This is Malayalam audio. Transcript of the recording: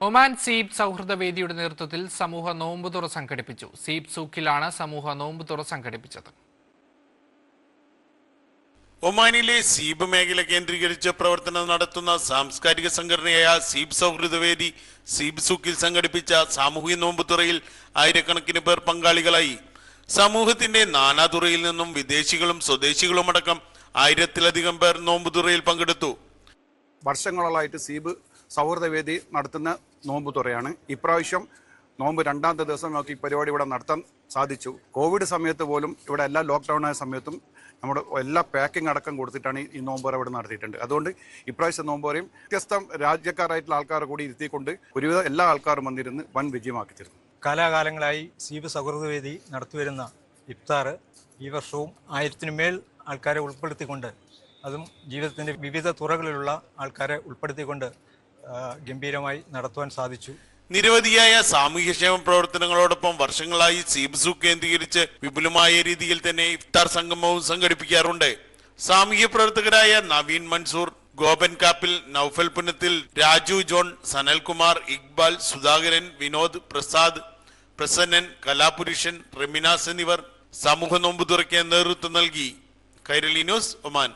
ഒമാൻ സീബ് സൗഹൃദ വേദിയുടെ നേതൃത്വത്തിൽ സമൂഹ നോമ്പുതുറ സംഘടിപ്പിച്ചു. സീബ് സൂക്കിലാണ് സമൂഹ നോമ്പുതുറ സംഘടിപ്പിച്ചത്. ഒമാനിലെ സീബ് മേഖല കേന്ദ്രീകരിച്ച് പ്രവർത്തനം നടത്തുന്ന സാംസ്കാരിക സംഘടനയായ സീബ് സൗഹൃദ വേദി സീബ് സൂക്കിൽ സംഘടിപ്പിച്ച സാമൂഹിക നോമ്പുതുറയിൽ ആയിരക്കണക്കിന് പേർ പങ്കാളികളായി. സമൂഹത്തിന്റെ നാനാതുറയിൽ നിന്നും വിദേശികളും സ്വദേശികളും അടക്കം 1000-ലധികം പേർ നോമ്പുതുറയിൽ പങ്കെടുത്തു. വർഷങ്ങളായിട്ട് സീബ് സൗഹൃദവേദി നടത്തുന്ന നോമ്പുതുറയാണ്. ഇപ്രാവശ്യം നോമ്പ് 2ാമത്തെ ദിവസം നമുക്ക് ഈ പരിപാടി ഇവിടെ നടത്താൻ സാധിച്ചു. കോവിഡ് സമയത്ത് പോലും ഇവിടെ എല്ലാ ലോക്ക്ഡൗൺ ആയ സമയത്തും നമ്മുടെ എല്ലാ പാക്കിംഗ് അടക്കം കൊടുത്തിട്ടാണ് ഈ നോമ്പുറ ഇവിടെ നടത്തിയിട്ടുണ്ട്. അതുകൊണ്ട് ഇപ്രാവശ്യം നോമ്പുറയും വ്യത്യസ്ത രാജ്യക്കാരായിട്ടുള്ള ആൾക്കാരെ കൂടി ഇരുത്തിക്കൊണ്ട് ഒരുവിധം എല്ലാ ആൾക്കാരും വന്നിരുന്ന് വൻ വിജയമാക്കി തീർന്നു. കാലാകാലങ്ങളായി സീബ് സൗഹൃദവേദി നടത്തിവരുന്ന ഇഫ്താർ ഈ വർഷവും 1000-ന് മേൽ ആൾക്കാരെ ഉൾപ്പെടുത്തിക്കൊണ്ട്, അതും ജീവിതത്തിൻ്റെ വിവിധ തുറകളിലുള്ള ആൾക്കാരെ ഉൾപ്പെടുത്തിക്കൊണ്ട് ഗംഭീരമായി നടത്തുവാൻ സാധിച്ചു. നിരവധിയായ സാമൂഹ്യക്ഷേമ പ്രവർത്തനങ്ങളോടൊപ്പം വർഷങ്ങളായി സീബ് സൂക്ക് കേന്ദ്രീകരിച്ച് വിപുലമായ രീതിയിൽ തന്നെ ഇഫ്താർ സംഗമവും സംഘടിപ്പിക്കാറുണ്ട്. സാമൂഹ്യ പ്രവർത്തകരായ നവീൻ മൻസൂർ, ഗോപൻ കാപ്പിൽ, നൌഫൽ പുന്നത്തിൽ, രാജു ജോൺ, സനൽകുമാർ, ഇക്ബാൽ, സുധാകരൻ, വിനോദ്, പ്രസാദ്, പ്രസന്നൻ, കലാപുരുഷൻ, റെമിനാസ് എന്നിവർ സമൂഹ നോമ്പുതുറയ്ക്ക് നേതൃത്വം നൽകി. Kairali news, Oman.